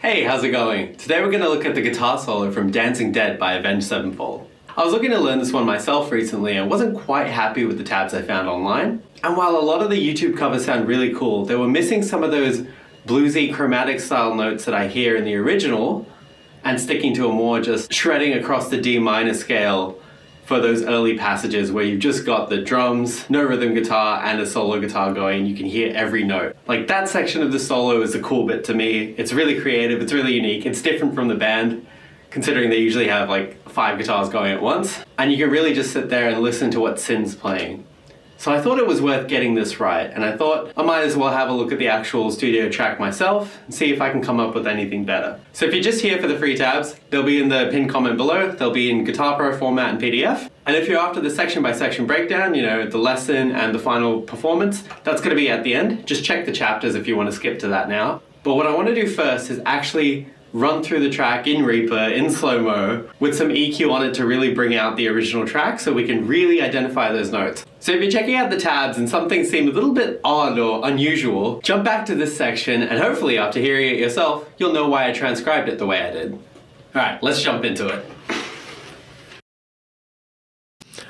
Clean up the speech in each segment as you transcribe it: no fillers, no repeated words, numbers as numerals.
Hey, how's it going? Today we're going to look at the guitar solo from Dancing Dead by Avenged Sevenfold. I was looking to learn this one myself recently and wasn't quite happy with the tabs I found online. And while a lot of the YouTube covers sound really cool, they were missing some of those bluesy chromatic style notes that I hear in the original and sticking to a more just shredding across the D minor scale for those early passages where you've just got the drums, no rhythm guitar, and a solo guitar going. You can hear every note. Like, that section of the solo is the cool bit to me. It's really creative, it's really unique, it's different from the band, considering they usually have like 5 guitars going at once. And you can really just sit there and listen to what Syn's playing. So I thought it was worth getting this right, and I thought I might as well have a look at the actual studio track myself and see if I can come up with anything better. So if you're just here for the free tabs, they'll be in the pinned comment below, they'll be in Guitar Pro format and PDF. And if you're after the section by section breakdown, you know, the lesson and the final performance, that's gonna be at the end. Just check the chapters if you wanna skip to that now. But what I wanna do first is actually run through the track in Reaper, in slow-mo, with some EQ on it to really bring out the original track so we can really identify those notes. So if you're checking out the tabs and something seemed a little bit odd or unusual, jump back to this section and hopefully after hearing it yourself, you'll know why I transcribed it the way I did. Alright, let's jump into it.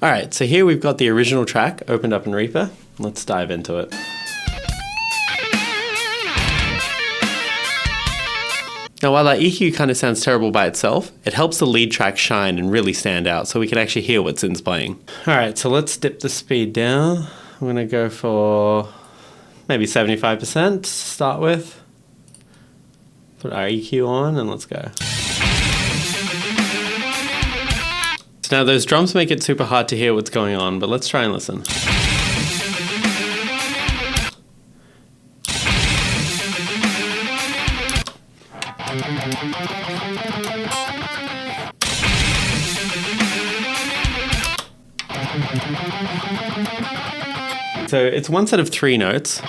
Alright, so here we've got the original track opened up in Reaper. Let's dive into it. Now, while that EQ kind of sounds terrible by itself, it helps the lead track shine and really stand out so we can actually hear what Syn's playing. Alright, so let's dip the speed down. I'm going to go for maybe 75% to start with. Put our EQ on and let's go. So now those drums make it super hard to hear what's going on, but let's try and listen. So it's one set of 3 notes,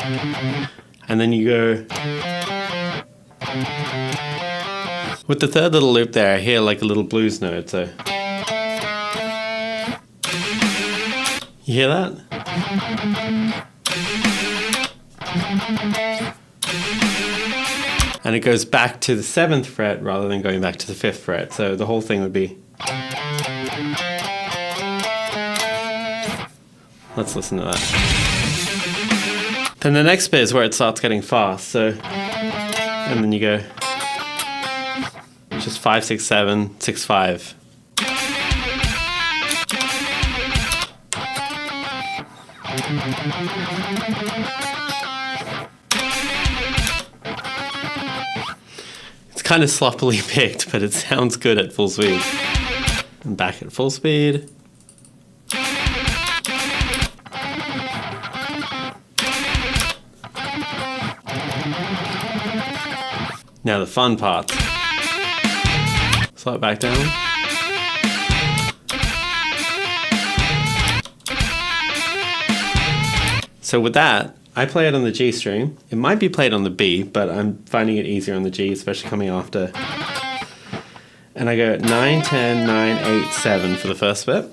and then you go with the third little loop there. I hear like a little blues note. So you hear that? And it goes back to the 7th fret rather than going back to the 5th fret. So the whole thing would be. Let's listen to that. Then the next bit is where it starts getting fast. So, and then you go just 5, 6, 7, 6, 5. It's kind of sloppily picked, but it sounds good at full speed. And back at full speed. Now the fun part. Slow it back down. So with that, I play it on the G string. It might be played on the B, but I'm finding it easier on the G, especially coming after. And I go 9, 10, 9, 8, 7 for the first bit.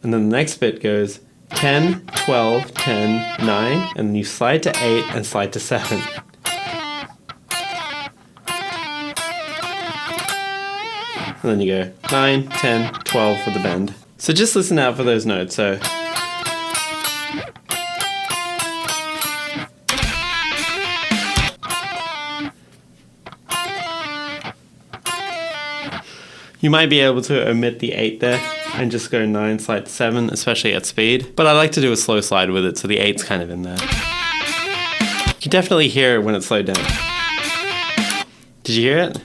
And then the next bit goes 10, 12, 10, 9, and then you slide to 8 and slide to 7. And then you go 9, 10, 12 for the bend. So just listen out for those notes. So you might be able to omit the 8 there and just go 9, slide to 7, especially at speed. But I like to do a slow slide with it, so the 8's kind of in there. You can definitely hear it when it's slowed down. Did you hear it?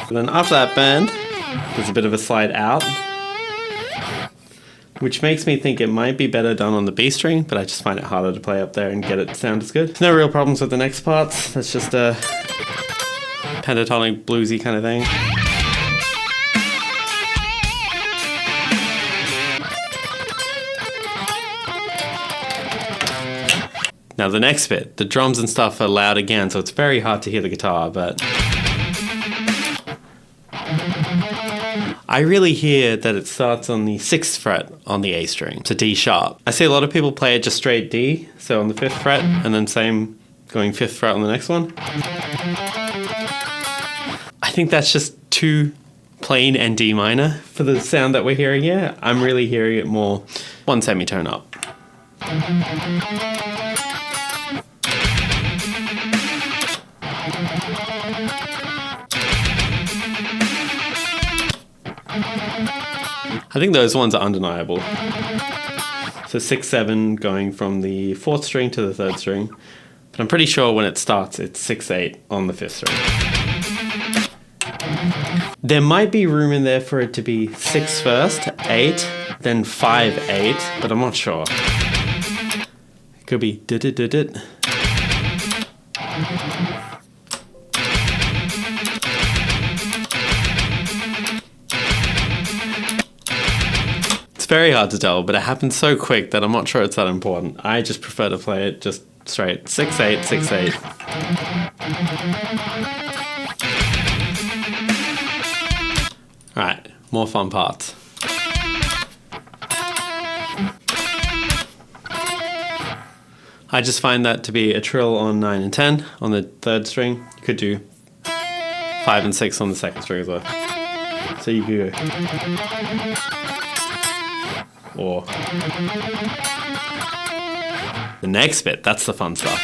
And then after that bend, there's a bit of a slide out, which makes me think it might be better done on the B string, but I just find it harder to play up there and get it to sound as good. No real problems with the next parts. That's just a pentatonic bluesy kind of thing. Now the next bit, the drums and stuff are loud again, so it's very hard to hear the guitar, but I really hear that it starts on the 6th fret on the A string, so D sharp. I see a lot of people play it just straight D, so on the 5th fret, and then same going 5th fret on the next one. I think that's just too plain and D minor for the sound that we're hearing here. I'm really hearing it more one semitone up. I think those ones are undeniable. So 6, 7 going from the 4th string to the 3rd string. But I'm pretty sure when it starts, it's 6, 8 on the 5th string. There might be room in there for it to be 6 first, 8, then 5, 8, but I'm not sure. It could be dit. It's very hard to tell, but it happens so quick that I'm not sure it's that important. I just prefer to play it just straight 6, 8, 6, 8. Alright, more fun parts. I just find that to be a trill on 9 and 10 on the 3rd string. You could do 5 and 6 on the 2nd string as well. So you could go. Or the next bit, that's the fun stuff.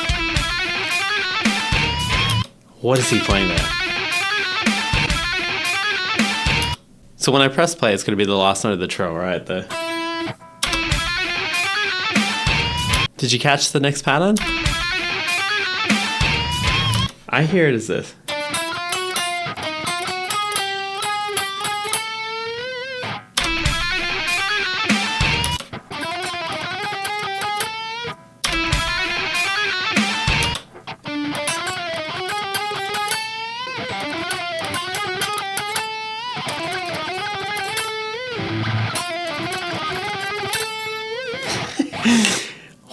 What is he playing there? So when I press play, it's going to be the last note of the trill, right? Did you catch the next pattern? I hear it as this.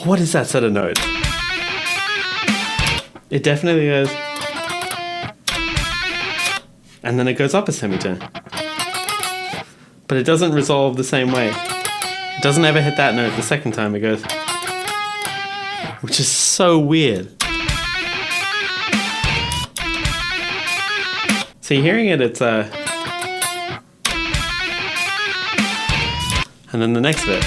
What is that set of notes? It definitely goes, and then it goes up a semitone. But it doesn't resolve the same way. It doesn't ever hit that note the second time it goes, which is so weird. So you're hearing it, it's and then the next bit.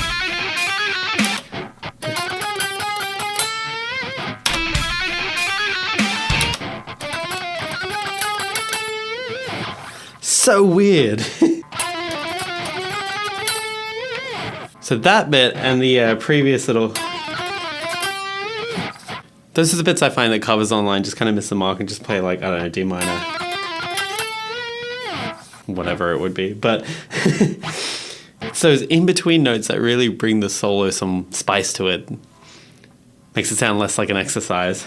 So weird. So that bit and the previous little... Those are the bits I find that covers online just kind of miss the mark and just play like, I don't know, D minor. Whatever it would be. But it's those in-between notes that really bring the solo some spice to it. Makes it sound less like an exercise.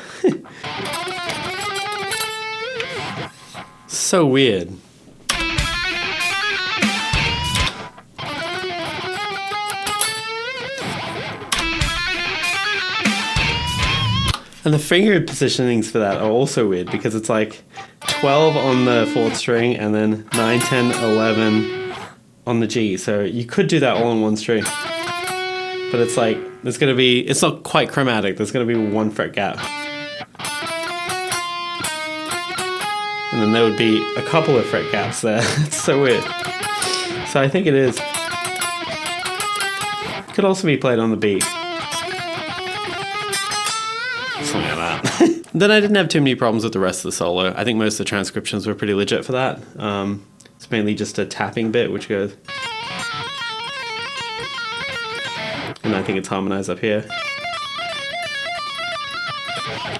So weird. And the finger positionings for that are also weird because it's like 12 on the 4th string and then 9, 10, 11 on the G. So you could do that all on one string. But it's like, there's going to be, it's not quite chromatic. There's going to be 1 fret gap. And then there would be a couple of fret gaps there. It's so weird. So I think it is. It could also be played on the beat. Something like that. Then I didn't have too many problems with the rest of the solo. I think most of the transcriptions were pretty legit for that. It's mainly just a tapping bit which goes... And I think it's harmonized up here.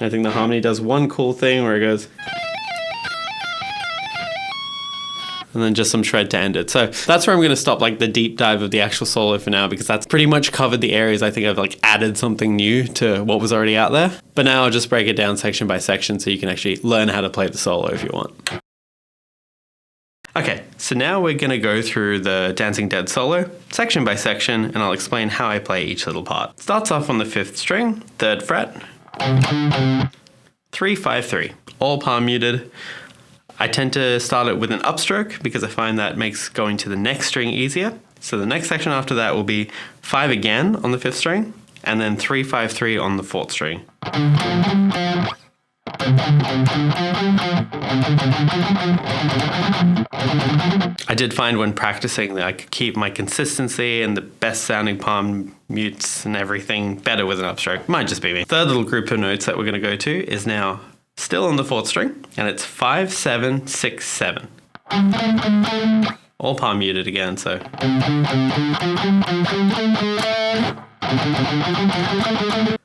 I think the harmony does one cool thing where it goes... And then just some shred to end it. So that's where I'm going to stop like the deep dive of the actual solo for now, because that's pretty much covered the areas I think I've like added something new to what was already out there. But now I'll just break it down section by section so you can actually learn how to play the solo if you want. Okay, so now we're going to go through the Dancing Dead solo, section by section, and I'll explain how I play each little part. Starts off on the 5th string, 3rd fret, 3, 5, 3, all palm muted. I tend to start it with an upstroke because I find that makes going to the next string easier. So the next section after that will be 5 again on the 5th string, and then 3, 5, 3 on the 4th string. I did find when practicing that I could keep my consistency and the best sounding palm mutes and everything better with an upstroke. Might just be me. Third little group of notes that we're going to go to is now still on the 4th string, and it's 5, 7, 6, 7. All palm muted again, so.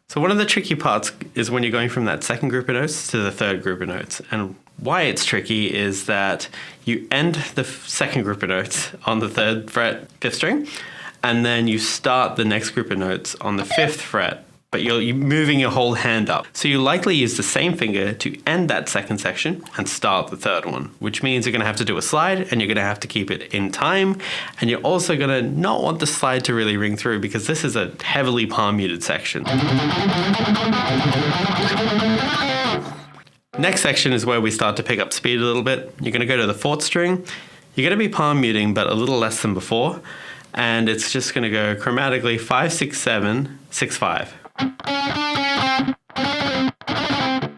So one of the tricky parts is when you're going from that second group of notes to the third group of notes. And why it's tricky is that you end the second group of notes on the 3rd fret, 5th string, and then you start the next group of notes on the 5th fret, but you're moving your whole hand up. So you likely use the same finger to end that second section and start the third one, which means you're gonna have to do a slide and you're gonna have to keep it in time. And you're also gonna not want the slide to really ring through because this is a heavily palm muted section. Next section is where we start to pick up speed a little bit. You're gonna go to the 4th string. You're gonna be palm muting, but a little less than before. And it's just gonna go chromatically 5, 6, 7, 6, 5.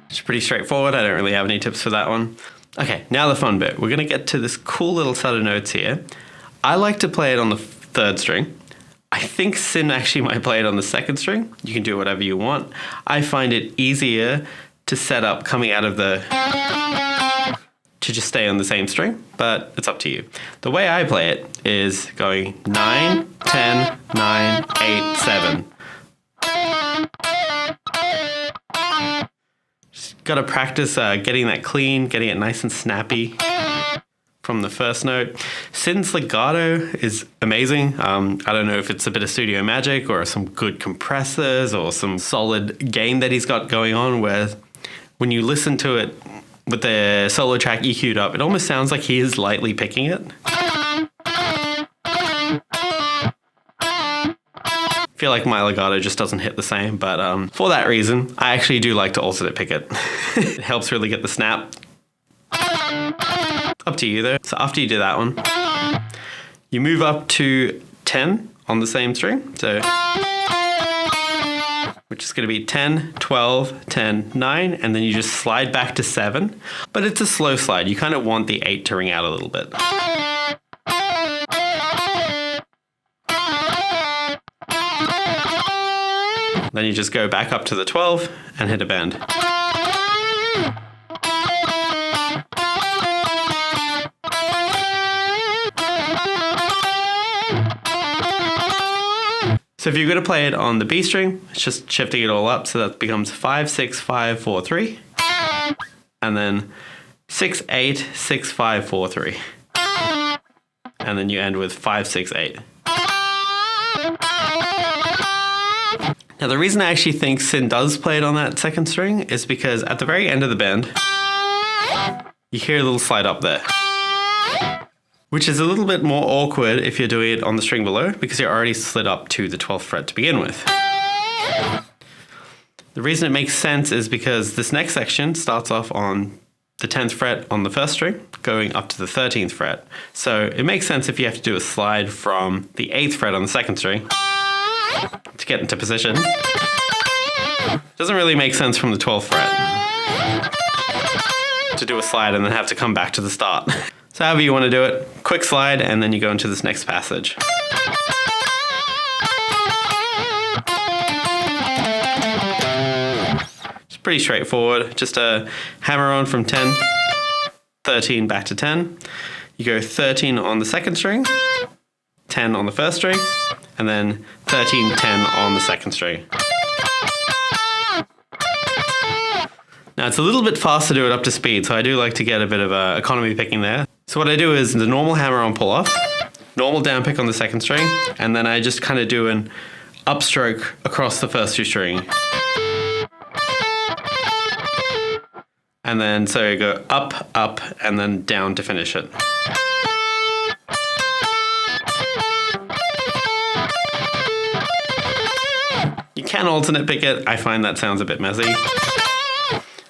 It's pretty straightforward. I don't really have any tips for that one. Okay, now the fun bit. We're gonna get to this cool little set of notes here. I like to play it on the 3rd string. I think Syn actually might play it on the 2nd string. You can do whatever you want. I find it easier to set up coming out of the to just stay on the same string, but it's up to you. The way I play it is going 9, 10, 9, 8, 7. Just gotta practice getting that clean, getting it nice and snappy from the first note. Syn's legato is amazing. I don't know if it's a bit of studio magic or some good compressors or some solid gain that he's got going on where when you listen to it with the solo track EQ'd up, it almost sounds like he is lightly picking it. I feel like my legato just doesn't hit the same, but for that reason, I actually do like to alternate pick it. It helps really get the snap. Up to you though. So after you do that one, you move up to 10 on the same string. So, which is going to be 10, 12, 10, 9, and then you just slide back to 7. But it's a slow slide. You kind of want the 8 to ring out a little bit. Then you just go back up to the 12 and hit a bend. So if you're going to play it on the B string, it's just shifting it all up so that becomes 5, 6, 5, 4, 3. And then 6, 8, 6, 5, 4, 3. And then you end with 5, 6, 8. Now the reason I actually think Syn does play it on that second string is because at the very end of the bend, you hear a little slide up there. Which is a little bit more awkward if you're doing it on the string below because you're already slid up to the 12th fret to begin with. The reason it makes sense is because this next section starts off on the 10th fret on the 1st string, going up to the 13th fret. So it makes sense if you have to do a slide from the 8th fret on the 2nd string to get into position. Doesn't really make sense from the 12th fret to do a slide and then have to come back to the start. So however you want to do it, quick slide, and then you go into this next passage. It's pretty straightforward. Just a hammer on from 10, 13 back to 10. You go 13 on the 2nd string, 10 on the 1st string, and then 13, 10 on the 2nd string. Now it's a little bit fast to do it up to speed, so I do like to get a bit of economy picking there. So what I do is the normal hammer on pull off, normal down pick on the 2nd string, and then I just kind of do an upstroke across the first 2 strings. And then so you go up, up, and then down to finish it. You can alternate pick it. I find that sounds a bit messy.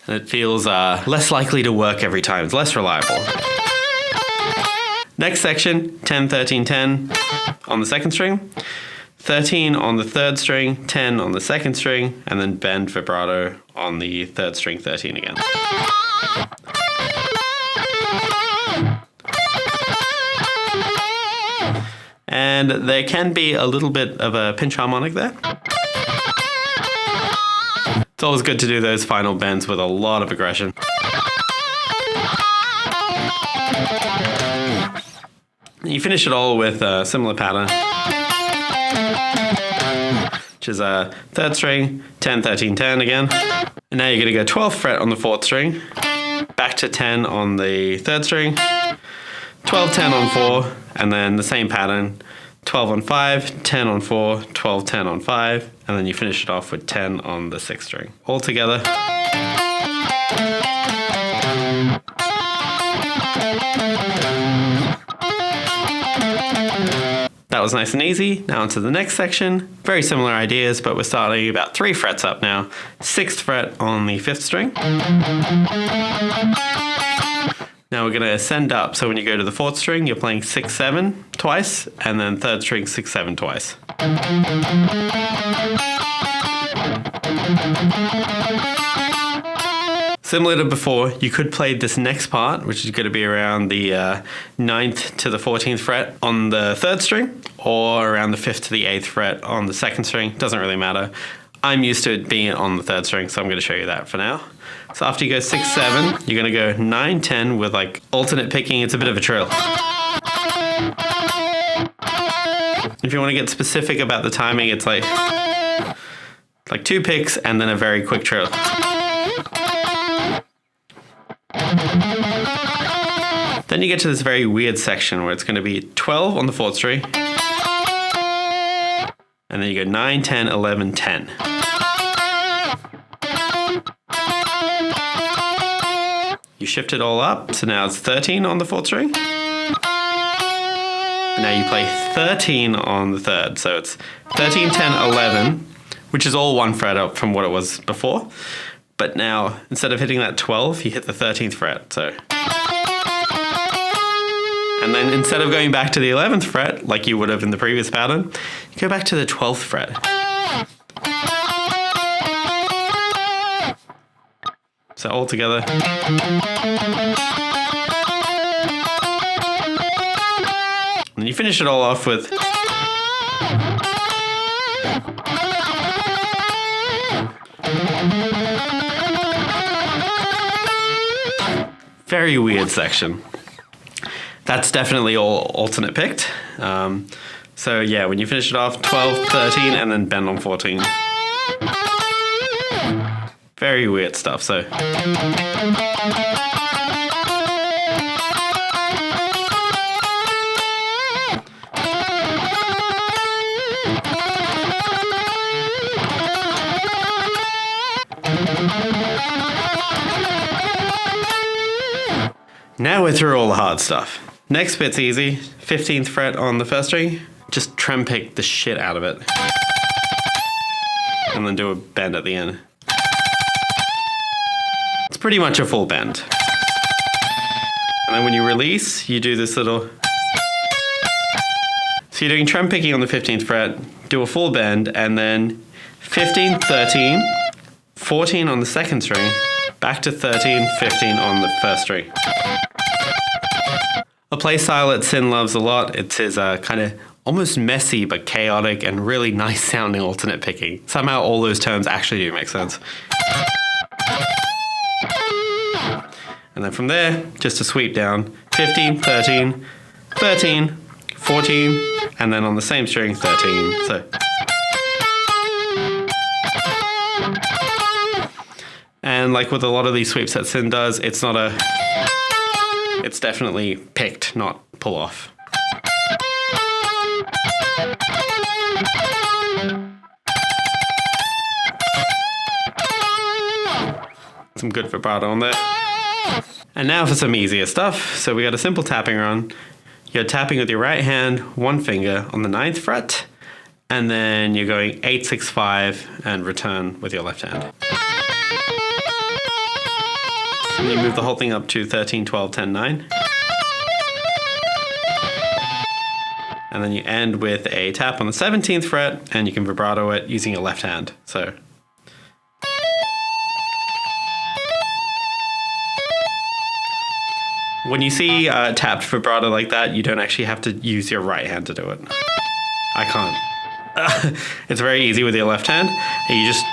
and it feels less likely to work every time. It's less reliable. Next section, 10, 13, 10 on the second string, 13 on the third string, 10 on the second string, and then bend vibrato on the third string, 13 again. And there can be a little bit of a pinch harmonic there. It's always good to do those final bends with a lot of aggression. You finish it all with a similar pattern, which is a third string, 10, 13, 10 again. And now you're going to go 12th fret on the fourth string, back to 10 on the third string, 12, 10 on 4, and then the same pattern, 12 on 5, 10 on 4, 12, 10 on 5, and then you finish it off with 10 on the sixth string. All together. That was nice and easy. Now onto the next section. Very similar ideas, but we're starting about 3 frets up now. 6th fret on the 5th string. Now we're going to ascend up. So when you go to the 4th string, you're playing 6, 7 twice, and then 3rd string 6, 7 twice. Similar to before, you could play this next part, which is going to be around the 9th to the 14th fret on the 3rd string, or around the 5th to the 8th fret on the 2nd string. Doesn't really matter. I'm used to it being on the 3rd string, so I'm going to show you that for now. So after you go 6, 7, you're going to go 9, 10 with like alternate picking. It's a bit of a trill. If you want to get specific about the timing, it's like 2 picks and then a very quick trill. Then you get to this very weird section where it's going to be 12 on the 4th string, and then you go 9, 10, 11, 10. You shift it all up, so now it's 13 on the 4th string. And now you play 13 on the 3rd, so it's 13, 10, 11, which is all 1 fret up from what it was before. But now, instead of hitting that 12, you hit the 13th fret, so. And then instead of going back to the 11th fret, like you would have in the previous pattern, you go back to the 12th fret. So all together. And you finish it all off with. Very weird section. That's definitely all alternate picked. So yeah, when you finish it off, 12, 13, and then bend on 14. Very weird stuff, so. Now we're through all the hard stuff. Next bit's easy. 15th fret on the first string. Just trem pick the shit out of it. And then do a bend at the end. It's pretty much a full bend. And then when you release, you do this little. So you're doing trem picking on the 15th fret, do a full bend, and then 15, 13, 14 on the second string, back to 13, 15 on the first string. A play style that Syn loves a lot. It's his kind of almost messy but chaotic and really nice sounding alternate picking. Somehow all those terms actually do make sense. And then from there, just a sweep down, 15, 13, 13, 14, and then on the same string, 13. So. And like with a lot of these sweeps that Syn does, it's not a... It's definitely picked, not pull off. Some good vibrato on there. And now for some easier stuff. So we got a simple tapping run. You're tapping with your right hand, 1 finger on the 9th fret, and then you're going 8, 6, 5 and return with your left hand. And you move the whole thing up to 13, 12, 10, 9. And then you end with a tap on the 17th fret, and you can vibrato it using your left hand. So. When you see tapped vibrato like that, you don't actually have to use your right hand to do it. I can't. It's very easy with your left hand. And you just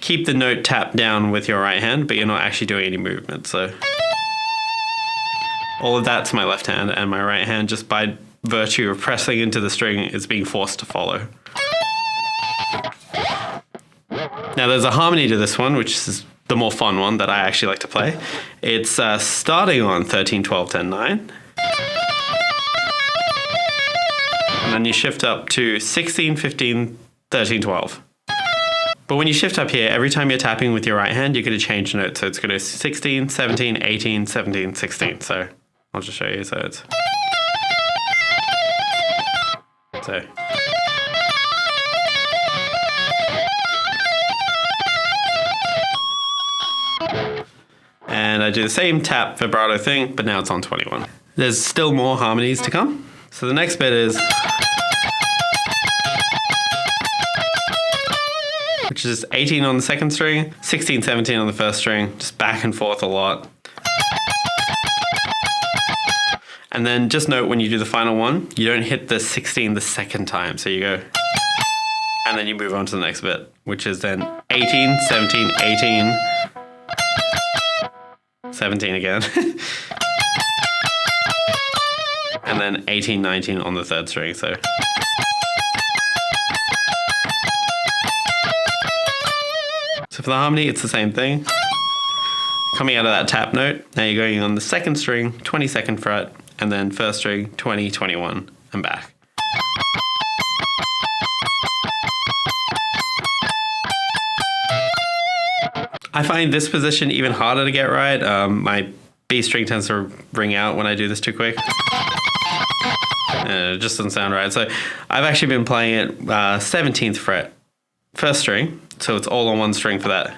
keep the note tapped down with your right hand, but you're not actually doing any movement. So all of that's my left hand, and my right hand, just by virtue of pressing into the string, is being forced to follow. Now there's a harmony to this one, which is the more fun one that I actually like to play. It's starting on 13, 12, 10, 9. And then you shift up to 16, 15, 13, 12. But when you shift up here, every time you're tapping with your right hand, you're going to change notes. So it's going to 16, 17, 18, 17, 16. So I'll just show you. So it's... So... And I do the same tap vibrato thing, but now it's on 21. There's still more harmonies to come. So the next bit is, which is 18 on the second string, 16, 17 on the first string, just back and forth a lot. And then just note when you do the final one, you don't hit the 16 the second time. So you go, and then you move on to the next bit, which is then 18, 17, 18, 17 again. And then 18, 19 on the third string. So for the harmony, it's the same thing. Coming out of that tap note, now you're going on the second string, 22nd fret, and then first string, 20, 21, and back. I find this position even harder to get right. My B string tends to ring out when I do this too quick. And it just doesn't sound right. So I've actually been playing it 17th fret, first string. So it's all on one string for that.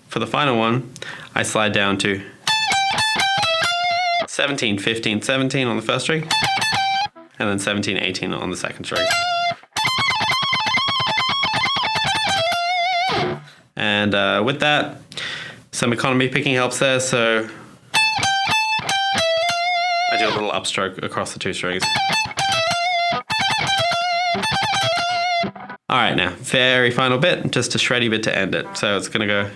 For the final one, I slide down to 17, 15, 17 on the first string, and then 17, 18 on the second string. And with that, some economy picking helps there, so I do a little upstroke across the two strings. All right, now, very final bit, just a shreddy bit to end it. So it's gonna go.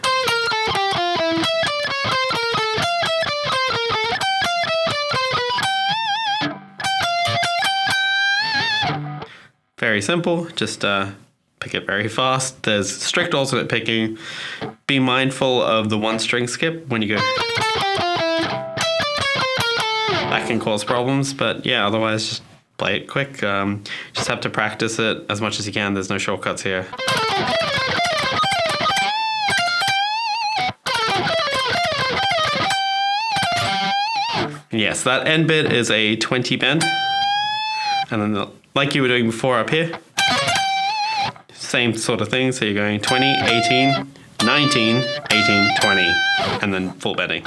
Very simple, just pick it very fast. There's strict alternate picking. Be mindful of the one string skip when you go. That can cause problems, but yeah, otherwise just play it quick. Just have to practice it as much as you can. There's no shortcuts here. And yes, that end bit is a 20 bend. And then like you were doing before up here, same sort of thing. So you're going 20, 18, 19, 18, 20, and then full bending.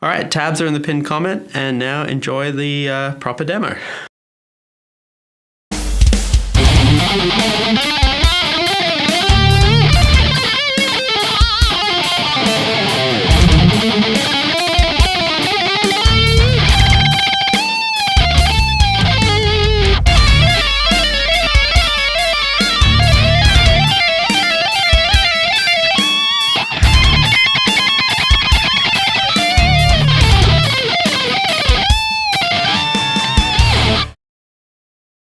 All right, tabs are in the pinned comment, and now enjoy the proper demo.